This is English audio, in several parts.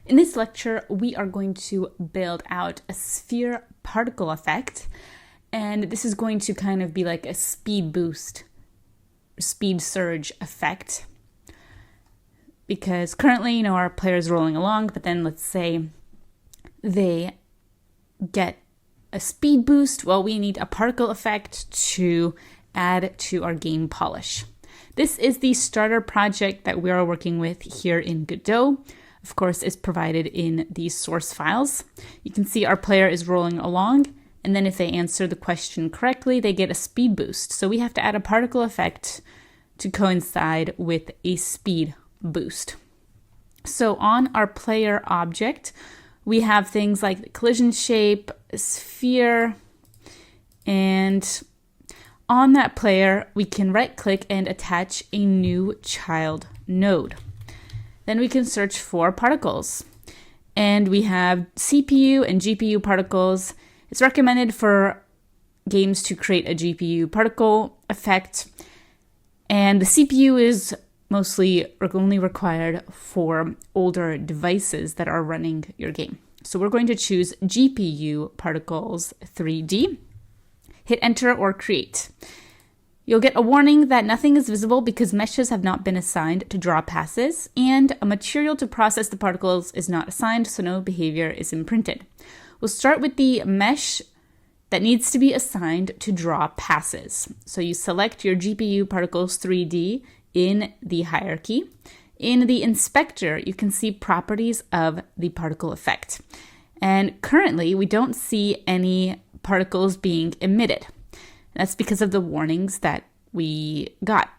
In this lecture, we are going to build out a sphere particle effect, and this is going to kind of be like a speed boost, speed surge effect. Because currently, our player is rolling along, but then let's say they get a speed boost. Well, we need a particle effect to add to our game polish. This is the starter project that we are working with here in Godot. Of course, it's provided in these source files. You can see our player is rolling along, and then if they answer the question correctly, they get a speed boost. So we have to add a particle effect to coincide with a speed boost. So on our player object, we have things like the collision shape, sphere, and on that player, we can right-click and attach a new child node. Then we can search for particles. And we have CPU and GPU particles. It's recommended for games to create a GPU particle effect. And the CPU is mostly only required for older devices that are running your game. So we're going to choose GPU particles 3D. Hit enter or create. You'll get a warning that nothing is visible because meshes have not been assigned to draw passes, and a material to process the particles is not assigned, so no behavior is imprinted. We'll start with the mesh that needs to be assigned to draw passes. So you select your GPU particles 3D in the hierarchy. In the inspector, you can see properties of the particle effect. And currently, we don't see any particles being emitted. That's because of the warnings that we got.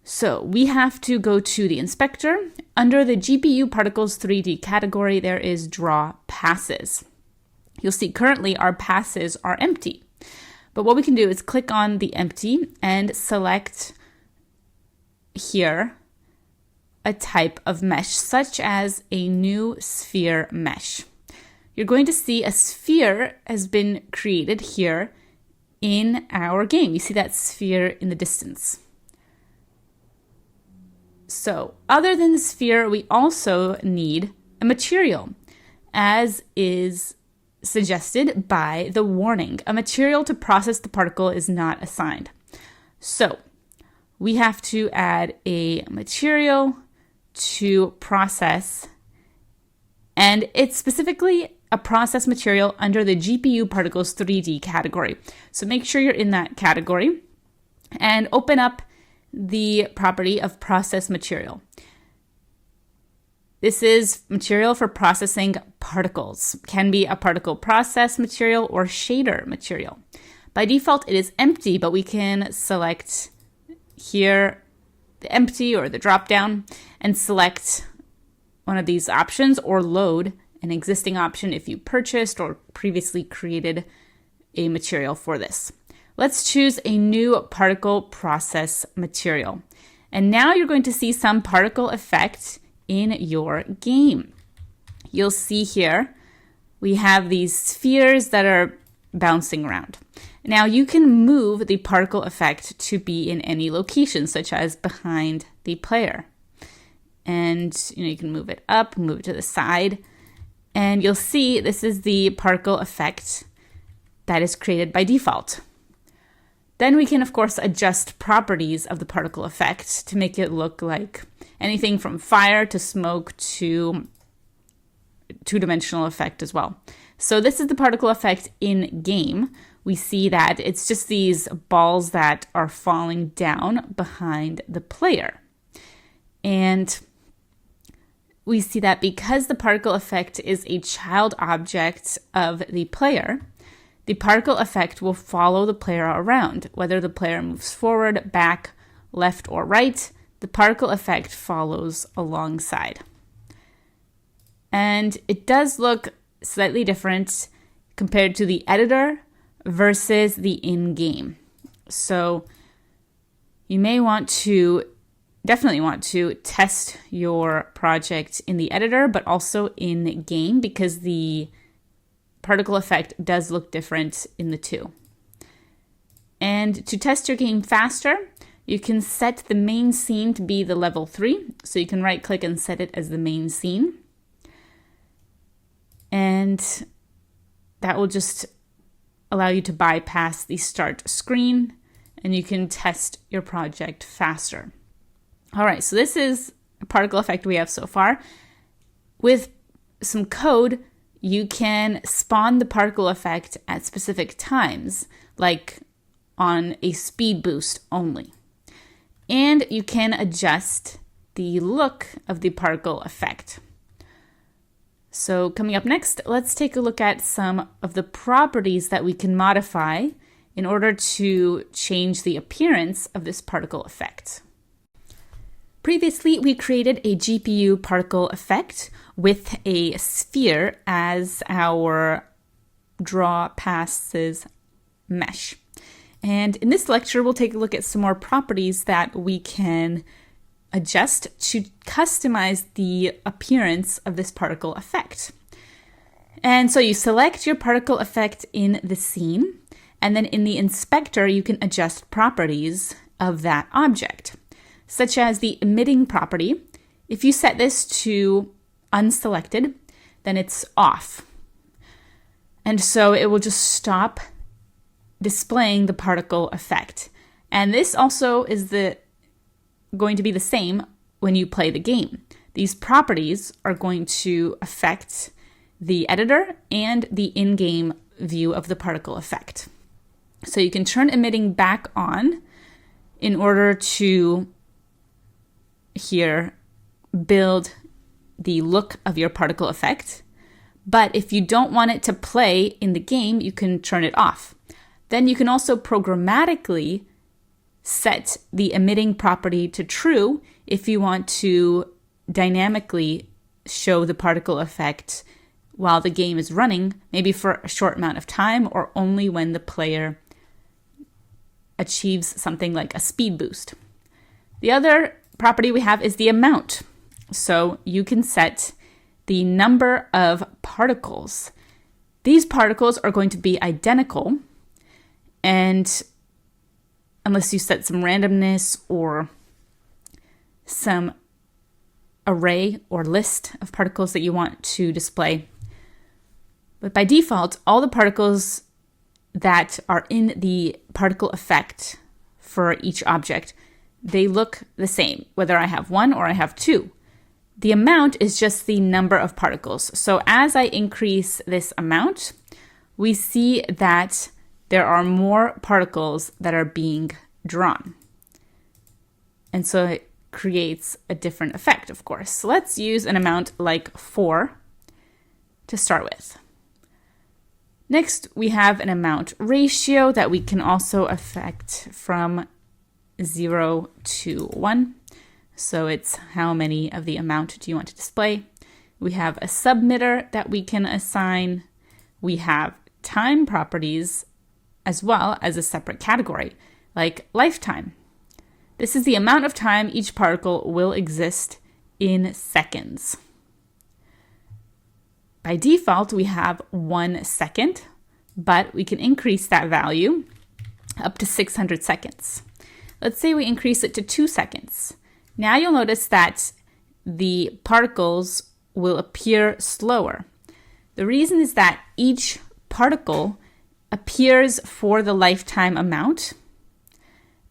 So we have to go to the inspector. Under the GPU particles 3D category, there is draw passes. You'll see currently our passes are empty. But what we can do is click on the empty and select here a type of mesh, such as a new sphere mesh. You're going to see a sphere has been created here in our game. You see that sphere in the distance. So, other than the sphere, we also need a material, as is suggested by the warning. A material to process the particle is not assigned. So, we have to add a material to process, and it's specifically a process material under the GPU particles 3D category. So make sure you're in that category and open up the property of process material. This is material for processing particles. Can be a particle process material or shader material. By default, it is empty, but we can select here the empty or the drop down and select one of these options, or load an existing option if you purchased or previously created a material for this. Let's choose a new particle process material. And now you're going to see some particle effect in your game. You'll see here we have these spheres that are bouncing around. Now you can move the particle effect to be in any location, such as behind the player. And you can move it up, move it to the side. And you'll see this is the particle effect that is created by default. Then we can, of course, adjust properties of the particle effect to make it look like anything from fire to smoke to two-dimensional effect as well. So this is the particle effect in game. We see that it's just these balls that are falling down behind the player. And we see that because the particle effect is a child object of the player, the particle effect will follow the player around. Whether the player moves forward, back, left, or right, the particle effect follows alongside. And it does look slightly different compared to the editor versus the in-game. So you may definitely want to test your project in the editor, but also in game, because the particle effect does look different in the two. And to test your game faster, you can set the main scene to be the level 3. So you can right click and set it as the main scene. And that will just allow you to bypass the start screen and you can test your project faster. All right, so this is a particle effect we have so far. With some code, you can spawn the particle effect at specific times, like on a speed boost only. And you can adjust the look of the particle effect. So coming up next, let's take a look at some of the properties that we can modify in order to change the appearance of this particle effect. Previously, we created a GPU particle effect with a sphere as our draw passes mesh. And in this lecture, we'll take a look at some more properties that we can adjust to customize the appearance of this particle effect. And so you select your particle effect in the scene, and then in the inspector, you can adjust properties of that object, such as the emitting property. If you set this to unselected, then it's off. And so it will just stop displaying the particle effect. And this also is going to be the same when you play the game. These properties are going to affect the editor and the in-game view of the particle effect. So you can turn emitting back on in order to here build the look of your particle effect. But if you don't want it to play in the game, you can turn it off. Then you can also programmatically set the emitting property to true if you want to dynamically show the particle effect while the game is running, maybe for a short amount of time or only when the player achieves something like a speed boost. The other property we have is the amount. So you can set the number of particles. These particles are going to be identical, and unless you set some randomness or some array or list of particles that you want to display. But by default, all the particles that are in the particle effect for each object, they look the same, whether I have one or I have two. The amount is just the number of particles. So as I increase this amount, we see that there are more particles that are being drawn. And so it creates a different effect, of course. So let's use an amount like 4 to start with. Next, we have an amount ratio that we can also affect from 0 to 1. So it's how many of the amount do you want to display. We have a submitter that we can assign. We have time properties as well as a separate category, like lifetime. This is the amount of time each particle will exist in seconds. By default, we have 1 second, but we can increase that value up to 600 seconds. Let's say we increase it to 2 seconds. Now you'll notice that the particles will appear slower. The reason is that each particle appears for the lifetime amount,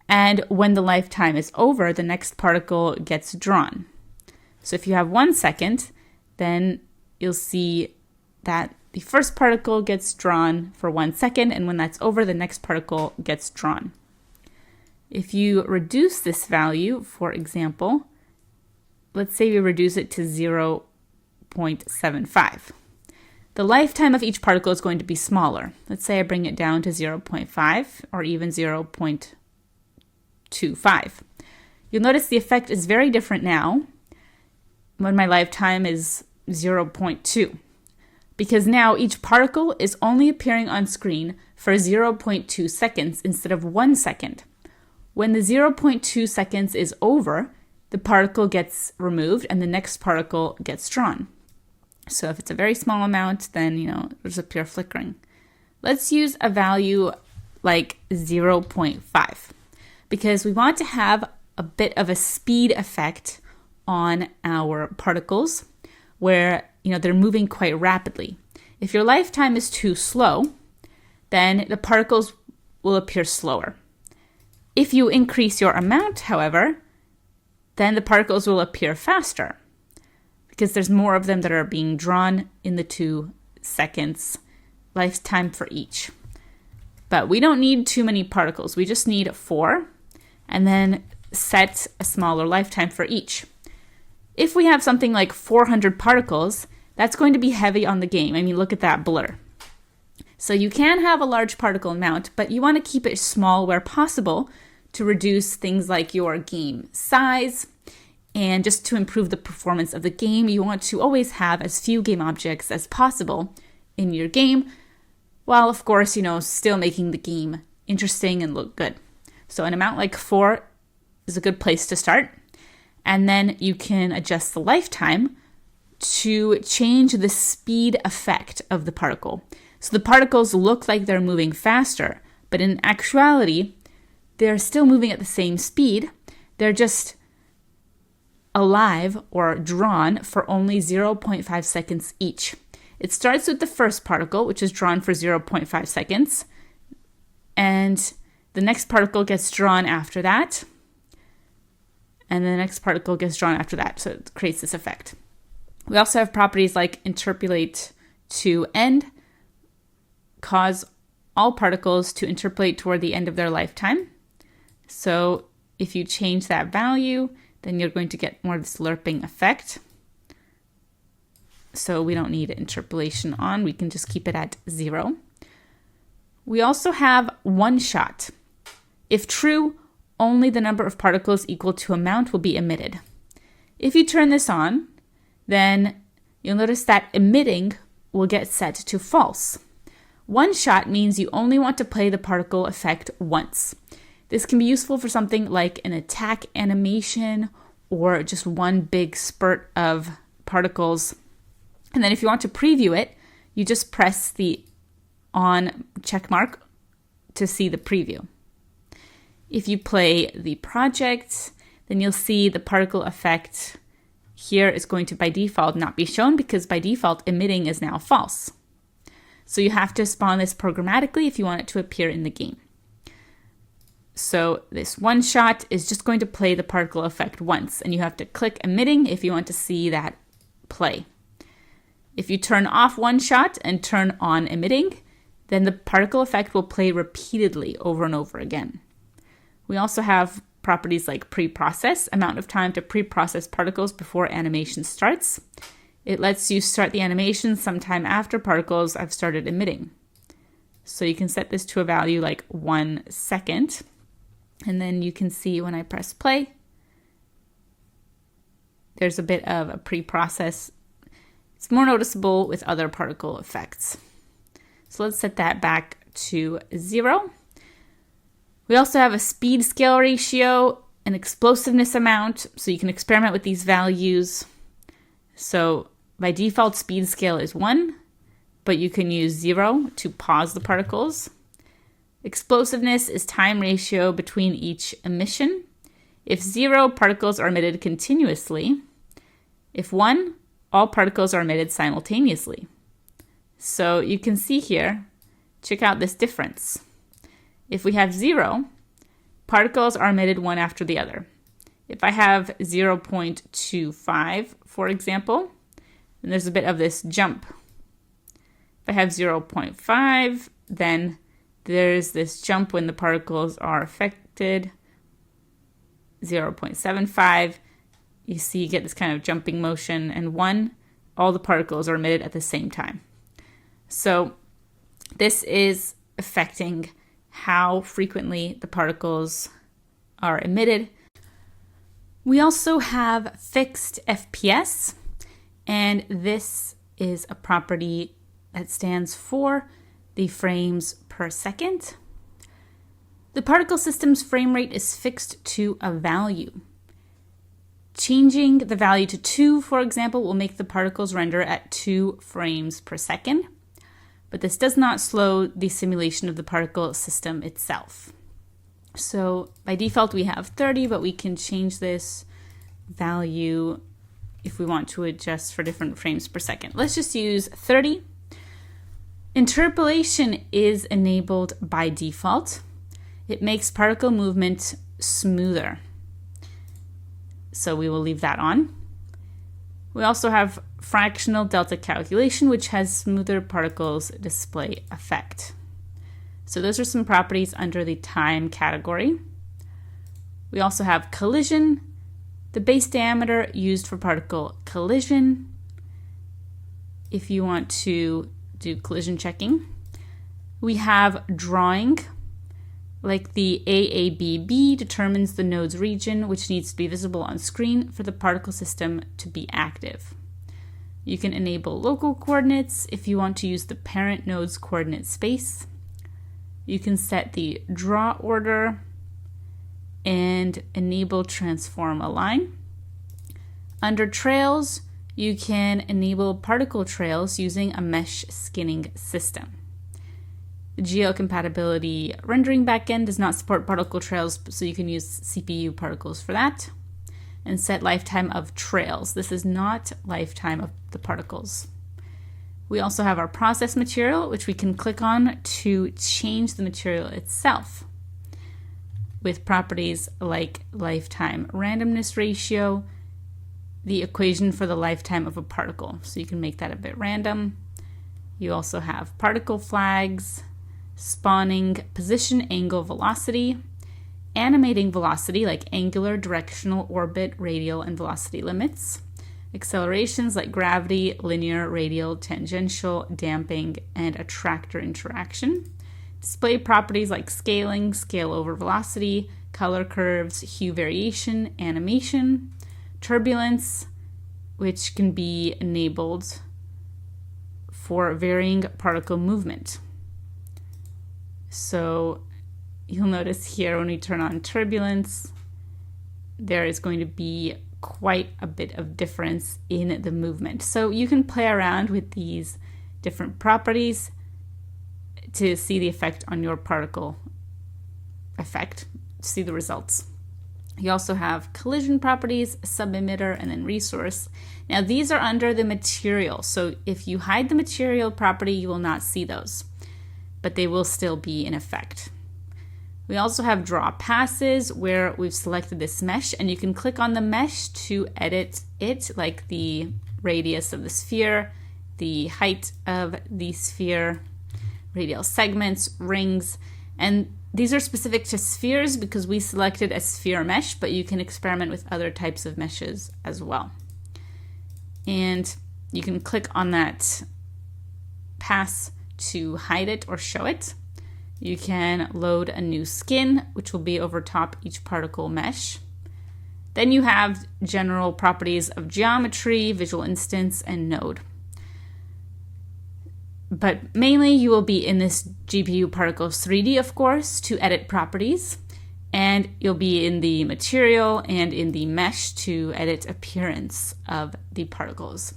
and when the lifetime is over, the next particle gets drawn. So if you have 1 second, then you'll see that the first particle gets drawn for 1 second, and when that's over, the next particle gets drawn. If you reduce this value, for example, let's say we reduce it to 0.75. The lifetime of each particle is going to be smaller. Let's say I bring it down to 0.5 or even 0.25. You'll notice the effect is very different now when my lifetime is 0.2, because now each particle is only appearing on screen for 0.2 seconds instead of 1 second. When the 0.2 seconds is over, the particle gets removed and the next particle gets drawn. So if it's a very small amount, then, there's a pure flickering. Let's use a value like 0.5 because we want to have a bit of a speed effect on our particles where, they're moving quite rapidly. If your lifetime is too slow, then the particles will appear slower. If you increase your amount, however, then the particles will appear faster because there's more of them that are being drawn in the 2 seconds lifetime for each. But we don't need too many particles. We just need 4 and then set a smaller lifetime for each. If we have something like 400 particles, that's going to be heavy on the game. I mean, look at that blur. So you can have a large particle amount, but you want to keep it small where possible to reduce things like your game size. And just to improve the performance of the game, you want to always have as few game objects as possible in your game, while of course, still making the game interesting and look good. So an amount like 4 is a good place to start. And then you can adjust the lifetime to change the speed effect of the particle. So the particles look like they're moving faster, but in actuality, they're still moving at the same speed. They're just alive or drawn for only 0.5 seconds each. It starts with the first particle, which is drawn for 0.5 seconds, and the next particle gets drawn after that, and the next particle gets drawn after that, so it creates this effect. We also have properties like interpolate to end, cause all particles to interpolate toward the end of their lifetime. So if you change that value, then you're going to get more of this lerping effect. So we don't need interpolation on, we can just keep it at 0. We also have one shot. If true, only the number of particles equal to amount will be emitted. If you turn this on, then you'll notice that emitting will get set to false. One shot means you only want to play the particle effect once. This can be useful for something like an attack animation or just one big spurt of particles. And then if you want to preview it, you just press the on check mark to see the preview. If you play the project, then you'll see the particle effect here is going to by default not be shown because by default emitting is now false. So you have to spawn this programmatically if you want it to appear in the game. So this one shot is just going to play the particle effect once, and you have to click emitting if you want to see that play. If you turn off one shot and turn on emitting, then the particle effect will play repeatedly over and over again. We also have properties like pre-process, amount of time to pre-process particles before animation starts. It lets you start the animation sometime after particles have started emitting. So you can set this to a value like 1 second. And then you can see when I press play, there's a bit of a pre-process. It's more noticeable with other particle effects. So let's set that back to 0. We also have a speed scale ratio, an explosiveness amount, so you can experiment with these values. So by default, speed scale is 1, but you can use 0 to pause the particles. Explosiveness is time ratio between each emission. If 0, particles are emitted continuously. If 1, all particles are emitted simultaneously. So you can see here, check out this difference. If we have 0, particles are emitted one after the other. If I have 0.25, for example, then there's a bit of this jump. If I have 0.5, then there's this jump when the particles are affected. 0.75, you see you get this kind of jumping motion, and 1, all the particles are emitted at the same time. So this is affecting how frequently the particles are emitted. We also have fixed FPS, and this is a property that stands for the frames per second. The particle system's frame rate is fixed to a value. Changing the value to 2, for example, will make the particles render at 2 frames per second. But this does not slow the simulation of the particle system itself. So by default we have 30, but we can change this value if we want to adjust for different frames per second. Let's just use 30. Interpolation is enabled by default. It makes particle movement smoother. So we will leave that on. We also have fractional delta calculation, which has smoother particles display effect. So those are some properties under the time category. We also have collision, the base diameter used for particle collision. If you want to do collision checking. We have drawing, like the AABB determines the node's region, which needs to be visible on screen for the particle system to be active. You can enable local coordinates if you want to use the parent node's coordinate space. You can set the draw order and enable transform align. Under trails, you can enable particle trails using a mesh skinning system. The geocompatibility rendering backend does not support particle trails, so you can use CPU particles for that. And set lifetime of trails. This is not lifetime of the particles. We also have our process material, which we can click on to change the material itself with properties like lifetime randomness ratio, the equation for the lifetime of a particle. So you can make that a bit random. You also have particle flags, spawning position, angle, velocity, animating velocity like angular, directional, orbit, radial, and velocity limits, accelerations like gravity, linear, radial, tangential, damping, and attractor interaction, display properties like scaling, scale over velocity, color curves, hue variation, animation, turbulence, which can be enabled for varying particle movement. So you'll notice here when we turn on turbulence, there is going to be quite a bit of difference in the movement. So you can play around with these different properties to see the effect on your particle effect, to see the results. You also have collision properties, sub-emitter, and then resource. Now these are under the material, so if you hide the material property, you will not see those, but they will still be in effect. We also have draw passes where we've selected this mesh, and you can click on the mesh to edit it, like the radius of the sphere, the height of the sphere, radial segments, rings, and these are specific to spheres because we selected a sphere mesh, but you can experiment with other types of meshes as well. And you can click on that pass to hide it or show it. You can load a new skin, which will be over top each particle mesh. Then you have general properties of geometry, visual instance, and node. But mainly you will be in this GPU Particles 3D, of course, to edit properties. And you'll be in the material and in the mesh to edit appearance of the particles.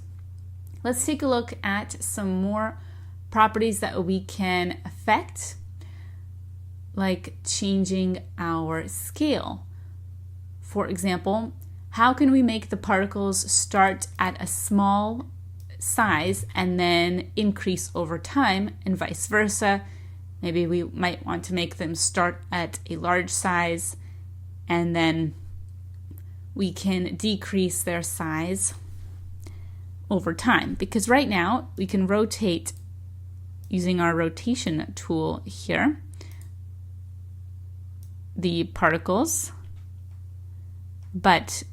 Let's take a look at some more properties that we can affect, like changing our scale. For example, how can we make the particles start at a small size and then increase over time, and vice versa? Maybe we might want to make them start at a large size and then we can decrease their size over time, because right now we can rotate using our rotation tool here the particles, but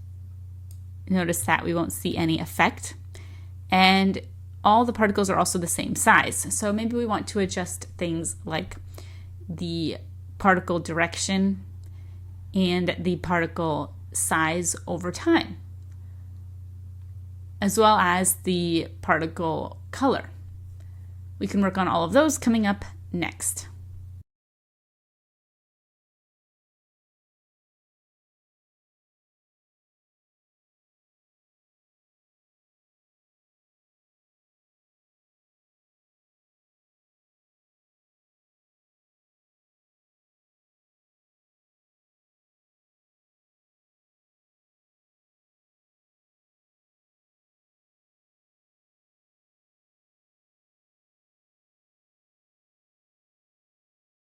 notice that we won't see any effect. And all the particles are also the same size. So maybe we want to adjust things like the particle direction and the particle size over time, as well as the particle color. We can work on all of those coming up next.